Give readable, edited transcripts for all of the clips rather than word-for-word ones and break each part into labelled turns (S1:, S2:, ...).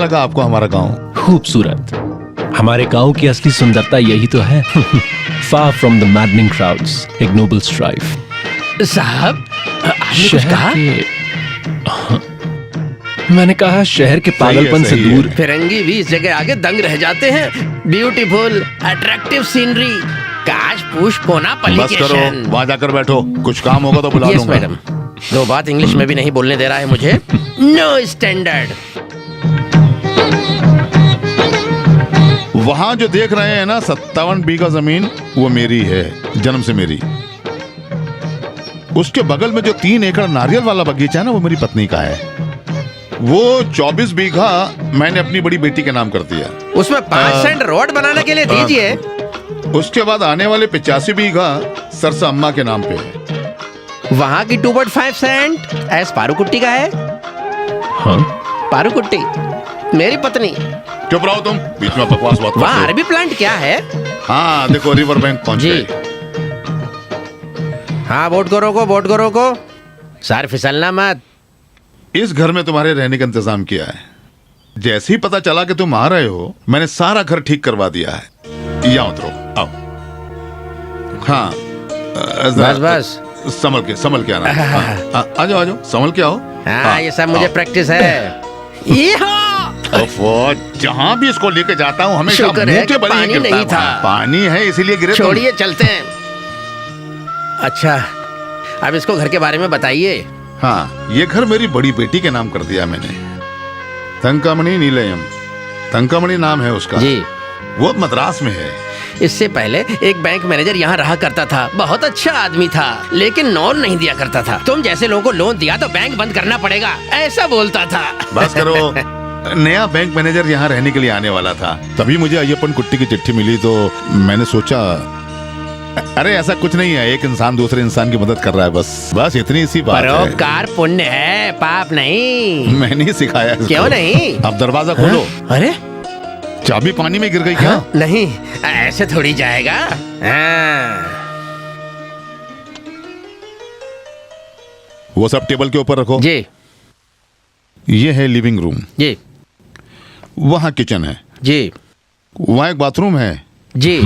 S1: लगा आपको हमारा गांव?
S2: खूबसूरत। हमारे गांव की असली सुंदरता यही तो है। Far from the maddening crowds, ignoble strife.
S3: साहब, आपने कुछ कहा?
S2: मैंने कहा शहर के पागलपन से दूर।
S3: फिरंगी भी इस जगह आगे दंग रह जाते हैं। ब्यूटीफुल, अट्रैक्टिव सीनरी, काश पुश कोना
S1: बस करो,
S3: पलिकेशन।
S1: वहां जाकर बैठो, कुछ काम होगा तो बुला
S3: यस
S1: लूंगा।
S3: मैडम। दो बात इंग्लिश में भी नहीं बोलने दे रहा है मुझे। No standard.
S1: वहां जो देख रहे हैं ना 57 बीघा जमीन, वो मेरी है, जन्म से मेरी। उसके बगल में जो 3 एकड़ नारियल वाला बगीचा है ना, वो मेरी पत्नी का है। वो 24 बीघा मैंने अपनी बड़ी बेटी के नाम कर दिया।
S3: उसमें 5 सेंट रोड बनाने के लिए दीजिए।
S1: उसके बाद आने वाले 85 बीघा सरसा अम्मा के नाम पे है।
S3: वहाँ की 2.5 सेंट एस पारूकुट्टी का है।
S2: हाँ?
S3: पारूकुट्टी मेरी पत्नी।
S1: चुप रहो तुम, बीच में बकवास मत
S3: वहाँ
S1: करो।
S3: अरबी प्लांट क्या है?
S1: हाँ देखो, रिवर बैंक पहुंच
S3: जी।
S1: गए।
S3: हाँ, बोट को रोको, बोट को रोको। सर फिसलना मत।
S1: इस घर में तुम्हारे रहने का इंतजाम किया है। जैसे ही पता चला कि तुम आ रहे हो, मैंने सारा घर ठीक करवा दिया है। यहाँ उतरो, आओ। हाँ,
S3: बस बस।
S1: संभल के आना। हाँ, आ जाओ, संभल के आओ।
S3: हाँ, ये सब मुझे प्रैक्टिस है।
S1: जहाँ भी इसको लेके जाता हूँ हमेशा
S3: शुक्र
S1: मुंह
S3: है
S1: के
S3: कि
S1: बल ही
S3: पानी
S1: गिरता
S3: नहीं
S1: है
S3: था।
S1: वहाँ। पानी है इसीलिए गिरे तुम।
S3: छोड़िए, चलते हैं। अच्छा, अब इसको घर के बारे में बताइए।
S1: हाँ, ये घर मेरी बड़ी बेटी के नाम कर दिया मैंने, तंकामणि नीलयम। तंकामणि नाम है उसका
S3: जी।
S1: वो मद्रास में है।
S3: इससे पहले एक बैंक मैनेजर यहाँ रहा करता था। बहुत अच्छा आदमी था, लेकिन लोन नहीं दिया करता था। तुम जैसे लोगों को लोन दिया तो बैंक बंद करना पड़ेगा, ऐसा बोलता था।
S1: बस करो। नया बैंक मैनेजर यहाँ रहने के लिए आने वाला था, तभी मुझे अय्यप्पन कुट्टी की चिट्ठी मिली, तो मैंने सोचा अरे ऐसा कुछ नहीं है, एक इंसान दूसरे इंसान की मदद कर रहा है, बस इतनी सी बात है।
S3: परोपकार पुण्य है, पाप नहीं।
S1: मैंने ही सिखाया इसको।
S3: क्यों नहीं?
S1: अब दरवाजा खोलो।
S3: अरे
S1: चाबी पानी में गिर गई क्या?
S3: नहीं, ऐसे थोड़ी जाएगा। हाँ।
S1: वो सब टेबल के ऊपर रखो।
S3: जी
S1: ये है लिविंग रूम,
S3: जी
S1: वहाँ किचन है,
S3: जी
S1: वहाँ एक बाथरूम है,
S3: जी।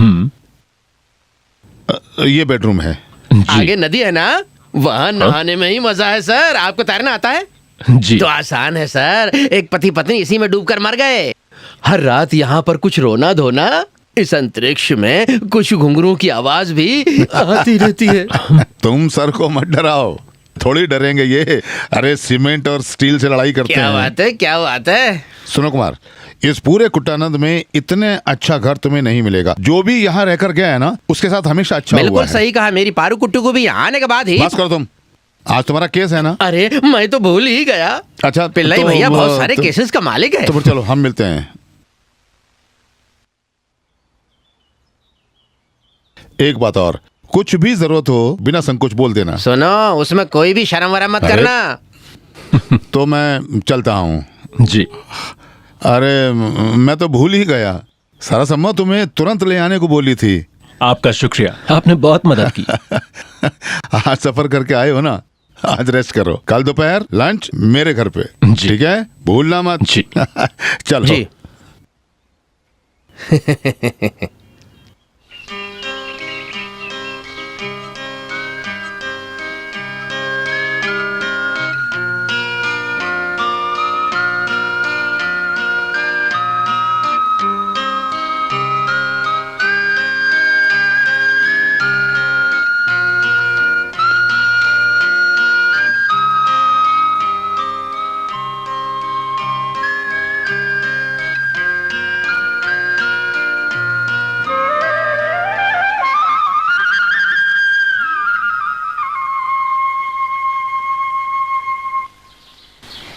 S1: ये बेडरूम है।
S3: आगे नदी है ना, वहाँ नहाने में ही मजा है सर। आपको तैरना आता है?
S2: जी।
S3: तो आसान है सर। एक पति पत्नी इसी में डूबकर मर गए। हर रात यहाँ पर कुछ रोना धोना, इस अंतरिक्ष में कुछ घुंघरू की आवाज भी आती रहती है।
S1: तुम सर को मत डराओ, थोड़ी डरेंगे ये। अरे सीमेंट और स्टील से लड़ाई करते
S3: क्या
S1: हैं।
S3: बात है, क्या बात है।
S1: सुनो कुमार, इस पूरे कुट्टानंद में इतने अच्छा घर तुम्हें नहीं मिलेगा। जो भी यहाँ रहकर गया है ना, उसके साथ हमेशा अच्छा हुआ
S3: बिल्कुल
S1: है।
S3: सही कहा। मेरी पारू कुट्टू को भी यहाँ आने के बाद ही।
S1: बस करो तुम, आज तुम्हारा केस है ना?
S3: अरे मैं तो भूल ही गया।
S1: अच्छा
S3: पिल्लाई
S1: तो,
S3: भैया बहुत सारे केसेस का मालिक है।
S1: तो फिर चलो हम मिलते हैं। एक बात और, कुछ भी जरूरत हो बिना संकोच बोल देना।
S3: सुनो, उसमें कोई भी शर्म वरम मत
S1: अरे।
S3: करना।
S1: तो मैं चलता हूँ।
S2: जी।
S1: अरे मैं तो भूल ही गया, सरसम्मा तुम्हें तुरंत ले आने को बोली थी।
S2: आपका शुक्रिया, आपने बहुत मदद की।
S1: आज सफर करके आए हो ना, आज रेस्ट करो। कल दोपहर लंच मेरे घर पे,
S2: जी।
S1: ठीक है? भूलना मत।
S2: जी।
S1: चलो।
S3: जी।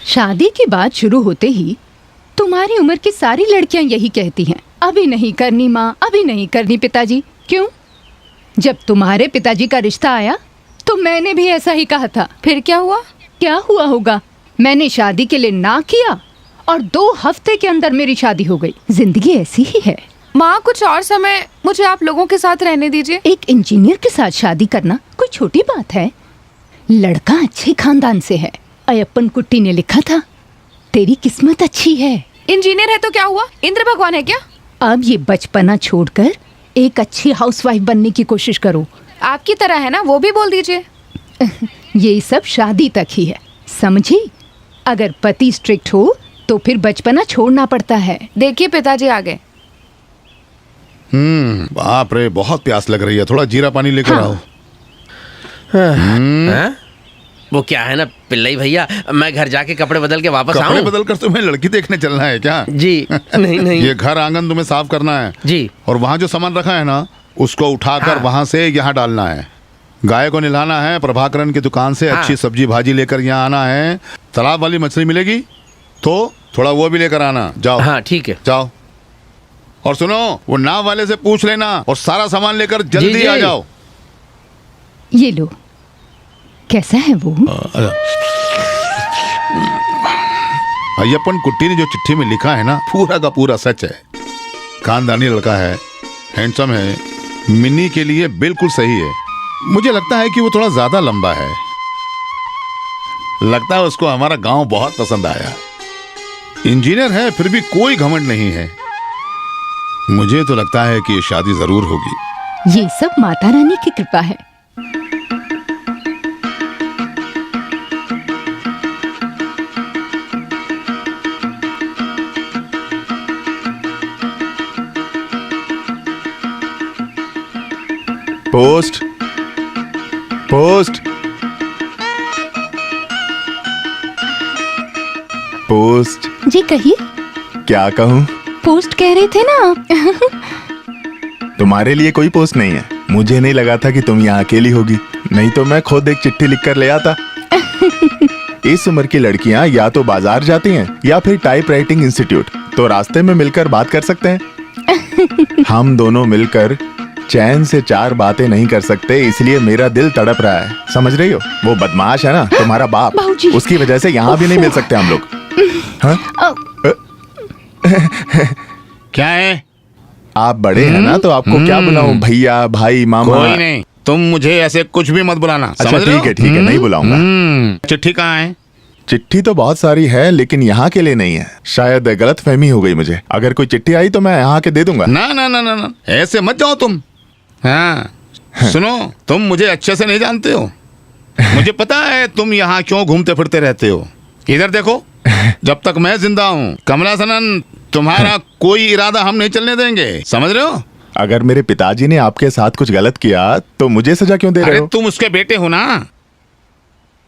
S4: शादी की बात शुरू होते ही तुम्हारी उम्र की सारी लड़कियां यही कहती हैं, अभी नहीं करनी माँ, अभी नहीं करनी पिताजी। क्यों? जब तुम्हारे पिताजी का रिश्ता आया तो मैंने भी ऐसा ही कहा था। फिर क्या हुआ? क्या हुआ होगा? मैंने शादी के लिए ना किया और 2 हफ्ते के अंदर मेरी शादी हो गई। जिंदगी ऐसी ही है।
S5: माँ, कुछ और समय मुझे आप लोगों के साथ रहने दीजिए।
S4: एक इंजीनियर के साथ शादी करना कोई छोटी बात है? लड़का अच्छे खानदान से है। अय्यप्पन कुट्टी ने लिखा था, तेरी किस्मत अच्छी है।
S5: इंजीनियर है तो क्या हुआ, इंद्र भगवान है क्या?
S4: अब ये बचपना छोड़कर एक अच्छी हाउसवाइफ बनने की कोशिश करो।
S5: आपकी तरह है ना, वो भी बोल दीजिए।
S4: ये सब शादी तक ही है, समझी? अगर पति स्ट्रिक्ट हो तो फिर बचपना छोड़ना पड़ता है।
S5: देखिए पिताजी आ गए।
S1: बाप रे, बहुत प्यास लग रही है, थोड़ा जीरा पानी लेकर
S4: हाँ।
S1: आओ।
S3: हाँ? वो क्या है ना पिल्लई भैया, मैं घर जाके कपड़े बदल के वापस
S1: कपड़े
S3: आऊं?
S1: बदल कर तुम्हें लड़की देखने चलना है क्या?
S3: जी नहीं नहीं
S1: ये घर आंगन तुम्हें साफ करना है
S3: जी।
S1: और वहाँ जो सामान रखा है ना, उसको उठाकर
S3: हाँ।
S1: वहाँ से यहाँ डालना है। गाय को नहलाना है, प्रभाकरन की दुकान से
S3: हाँ।
S1: अच्छी सब्जी भाजी लेकर यहाँ आना है। तालाब वाली मछली मिलेगी तो थोड़ा वो भी लेकर आना। जाओ।
S3: हाँ ठीक है।
S1: जाओ। और सुनो, वो नाव वाले से पूछ लेना और सारा सामान लेकर जल्दी
S3: जी।
S1: आ जाओ।
S4: ये लो, कैसा है वो?
S1: अय्यप्पन कुट्टी ने जो चिट्ठी में लिखा है ना, पूरा का पूरा सच है। खानदानी लड़का है, हैंडसम है, मिनी के लिए बिल्कुल सही है। मुझे लगता है कि वो थोड़ा ज्यादा लंबा है। लगता है उसको हमारा गांव बहुत पसंद आया। इंजीनियर है फिर भी कोई घमंड नहीं है। मुझे तो लगता है कि ये शादी जरूर होगी।
S4: ये सब माता रानी की कृपा है।
S6: Post post post.
S4: जी कहिए।
S6: क्या कहूँ?
S4: पोस्ट कह रहे थे ना आप।
S6: तुम्हारे लिए कोई पोस्ट नहीं है। मुझे नहीं लगा था कि तुम यहाँ अकेली होगी, नहीं तो मैं खुद एक चिट्ठी लिखकर ले आता। इस उम्र की लड़कियाँ या तो बाजार जाती हैं या फिर टाइप राइटिंग इंस्टीट्यूट, तो रास्ते में मिलकर बात कर सकते हैं। हम दोनों मिलकर चैन से 4 बातें नहीं कर सकते, इसलिए मेरा दिल तड़प रहा है। समझ रही हो? वो बदमाश है ना तुम्हारा बाप,
S4: बाबूजी।
S6: उसकी वजह से यहाँ भी नहीं मिल सकते हम लोग। हाँ?
S1: क्या है?
S6: आप बड़े हैं ना, तो आपको क्या बुलाऊं? भैया, भाई, मामा?
S1: कोई नहीं, तुम मुझे ऐसे कुछ भी मत बुलाना।
S6: अच्छा
S1: समझ रहे हो?
S6: ठीक है, नहीं बुलाऊंगा।
S1: चिट्ठी कहाँ है?
S6: चिट्ठी तो बहुत सारी है, लेकिन यहाँ के लिए नहीं है। शायद गलत फहमी हो गई मुझे। अगर कोई चिट्ठी आई तो मैं यहाँ के दे दूंगा।
S1: ना ना ना ना ना, ऐसे मत जाओ तुम। हाँ सुनो, तुम मुझे अच्छे से नहीं जानते हो। मुझे पता है तुम यहाँ क्यों घूमते फिरते रहते हो। इधर देखो, जब तक मैं जिंदा हूँ कमला सनन, तुम्हारा कोई इरादा हम नहीं चलने देंगे। समझ रहे हो?
S6: अगर मेरे पिताजी ने आपके साथ कुछ गलत किया तो मुझे सजा क्यों दे रहे
S1: अरे
S6: हो?
S1: तुम उसके बेटे हो ना,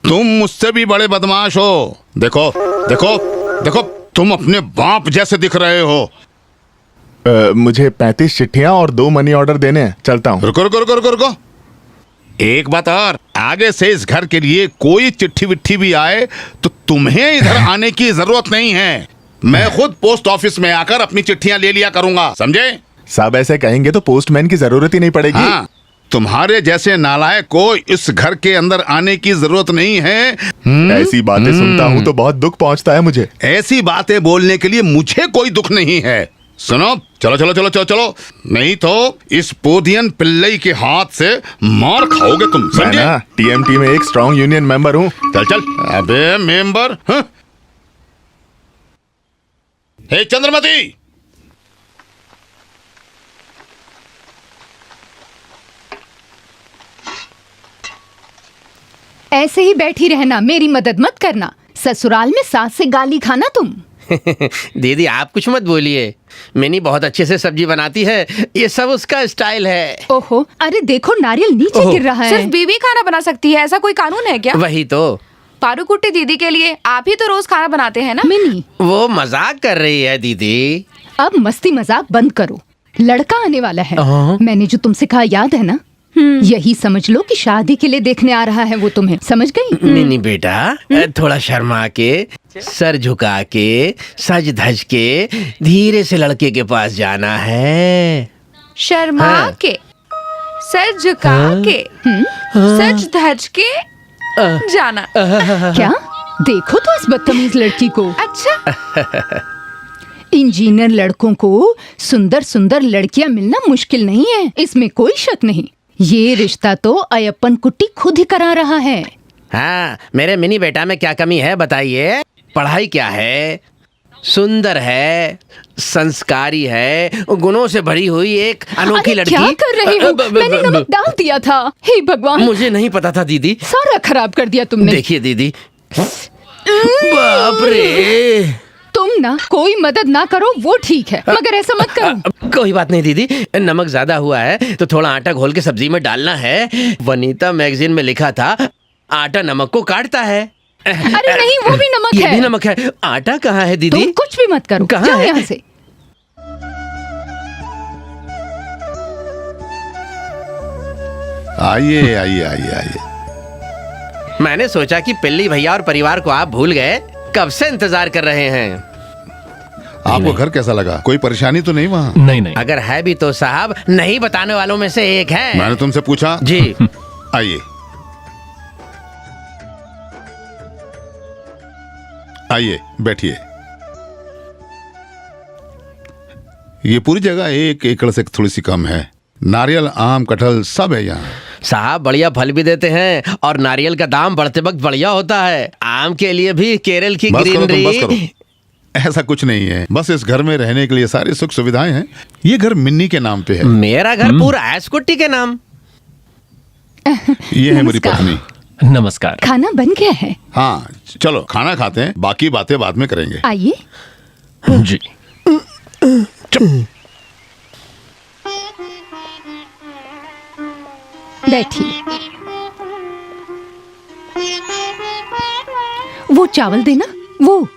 S1: तुम मुझसे भी बड़े बदमाश हो। देखो देखो देखो, तुम अपने बाप जैसे दिख रहे हो।
S6: मुझे 35 चिट्ठियां और 2 मनी ऑर्डर देने हैं। चलता हूँ।
S1: रुको रुको रुको रुको रुको, एक बात और, आगे से इस घर के लिए कोई चिट्ठी विट्ठी भी आए तो तुम्हें इधर आने की जरूरत नहीं है। मैं खुद पोस्ट ऑफिस में आकर अपनी चिट्ठियां ले लिया करूंगा, समझे?
S6: सब ऐसे कहेंगे तो पोस्टमैन की जरूरत ही नहीं पड़ेगी।
S1: हाँ, तुम्हारे जैसे नालायक को इस घर के अंदर आने की जरूरत नहीं है।
S6: ऐसी बातें सुनता हूँ तो बहुत दुख पहुंचता है मुझे।
S1: ऐसी बातें बोलने के लिए मुझे कोई दुख नहीं है। सुनो, चलो चलो चलो चलो चलो, नहीं तो इस पोदियन पिल्लई के हाथ से मार खाओगे तुम,
S6: मैं
S1: समझे?
S6: ना टीएमटी में एक स्ट्रॉन्ग यूनियन मेंबर हूँ।
S1: चल चल। अबे मेंबर, हाँ? हे चंद्रमती,
S4: ऐसे ही बैठी रहना, मेरी मदद मत करना। ससुराल में सास से गाली खाना तुम।
S3: दीदी आप कुछ मत बोलिए, मिनी बहुत अच्छे से सब्जी बनाती है, ये सब उसका स्टाइल है।
S4: ओहो, अरे देखो नारियल नीचे
S3: ओहो,
S4: गिर रहा है।
S5: सिर्फ बीवी खाना बना सकती है, ऐसा कोई कानून है क्या?
S3: वही तो,
S5: पारूकुट्टी दीदी के लिए आप ही तो रोज खाना बनाते हैं ना?
S4: मिनी,
S3: वो मजाक कर रही है दीदी।
S4: अब मस्ती मजाक बंद करो। लड़का आने वाला है।
S3: हाँ।
S4: मैंने जो तुमसे कहा याद है ना? यही समझ लो कि शादी के लिए देखने आ रहा है वो तुम्हें। समझ गई?
S3: मिनी बेटा, थोड़ा शर्मा के, सर झुका के, सज धज के धीरे से लड़के के पास जाना है।
S5: शर्मा
S3: हाँ।
S5: के, सर झुका के, सच धज के जाना।
S4: क्या? देखो तो इस बदतमीज लड़की को।
S5: अच्छा,
S4: इंजीनियर लड़कों को सुंदर सुंदर लड़कियां मिलना मुश्किल नहीं है, इसमें कोई शक नहीं। ये रिश्ता तो अय्यप्पन कुट्टी खुद ही करा रहा है।
S3: हाँ, मेरे मिनी बेटा में क्या कमी है बताइए? पढ़ाई क्या है? सुंदर है, संस्कारी है, गुणों से भरी हुई एक अनोखी
S4: अरे
S3: लड़की।
S4: क्या कर रही हो? मैंने नमक डाल दिया था। हे भगवान,
S3: मुझे नहीं पता था दीदी।
S4: सारा खराब कर दिया तुमने।
S3: देखिए दीदी, बाप रे।
S4: तुम ना कोई मदद ना करो वो ठीक है, मगर ऐसा मत करो।
S3: कोई बात नहीं दीदी, नमक ज्यादा हुआ है तो थोड़ा आटा घोल के सब्जी में डालना है। वनीता मैगजीन में लिखा था आटा नमक को काटता है।
S4: अरे नहीं, वो भी नमक
S3: ये
S4: है।
S3: भी नमक है। आटा कहाँ है दीदी?
S4: तुम कुछ भी मत करो,
S3: कहाँ
S4: जाओ
S3: है?
S4: यहाँ से।
S1: आइए आइए आइए आइए।
S3: मैंने सोचा कि पिल्ली भैया और परिवार को आप भूल गए, कब से इंतजार कर रहे हैं।
S1: आपको घर कैसा लगा? कोई परेशानी तो नहीं वहाँ?
S2: नहीं नहीं,
S3: अगर है भी तो साहब नहीं बताने वालों में से एक है।
S1: मैंने तुमसे पूछा।
S3: जी।
S1: आइए आइए बैठिए। ये पूरी जगह 1 एकड़ से थोड़ी सी कम है। नारियल, आम, कटहल सब है यहाँ।
S3: साहब बढ़िया फल भी देते हैं और नारियल का दाम बढ़ते वक्त बढ़िया होता है। आम के लिए भी केरल की
S1: बस करो तुम, बस
S3: ग्रीनरी।
S1: करो। ऐसा कुछ नहीं है, बस इस घर में रहने के लिए सारी सुख सुविधाएं हैं। ये घर मिन्नी के नाम पे है।
S3: मेरा घर पूरा ऐस्कुट्टी के नाम।
S1: ये है मेरी
S4: नमस्कार।
S1: पत्नी।
S2: नमस्कार।
S4: खाना बन गया है,
S1: हाँ चलो खाना खाते हैं, बाकी बातें बाद में करेंगे।
S4: आइए।
S2: जी।
S4: बैठिए। वो चावल देना, वो।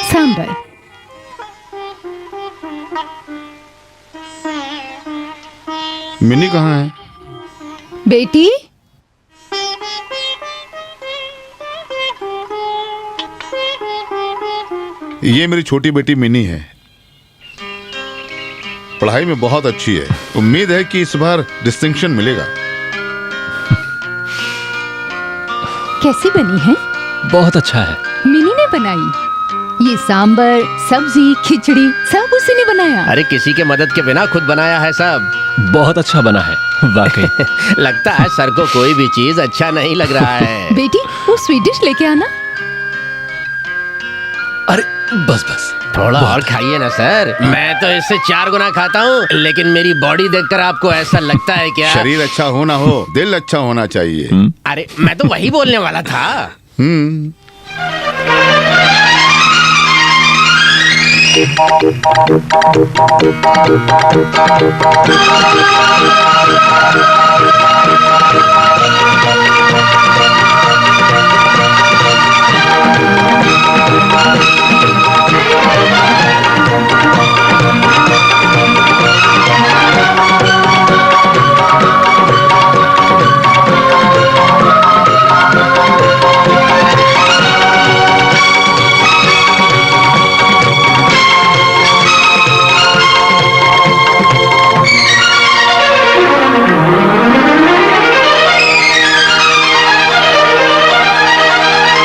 S4: सांबर।
S1: मिन्नी कहाँ है?
S4: बेटी,
S1: ये मेरी छोटी बेटी मिनी है। पढ़ाई में बहुत अच्छी है। उम्मीद है कि इस बार डिस्टिंक्शन मिलेगा।
S4: कैसी बनी है?
S2: बहुत अच्छा है।
S4: मिनी ने बनाई। ये सांबर, सब्जी, खिचड़ी सब उसी ने बनाया।
S3: अरे किसी के मदद के बिना खुद बनाया है सब।
S2: बहुत अच्छा बना है वाकई।
S3: लगता है सर को कोई भी चीज अच्छा नहीं लग रहा है।
S4: बेटी, वो स्वीट डिश लेके आना।
S2: अरे बस बस,
S3: थोड़ा और खाइए ना सर। मैं तो इससे 4 गुना खाता हूँ, लेकिन मेरी बॉडी देखकर आपको ऐसा लगता है क्या?
S1: शरीर अच्छा हो ना हो, दिल अच्छा होना चाहिए।
S3: अरे मैं तो वही बोलने वाला था।
S1: हम्म।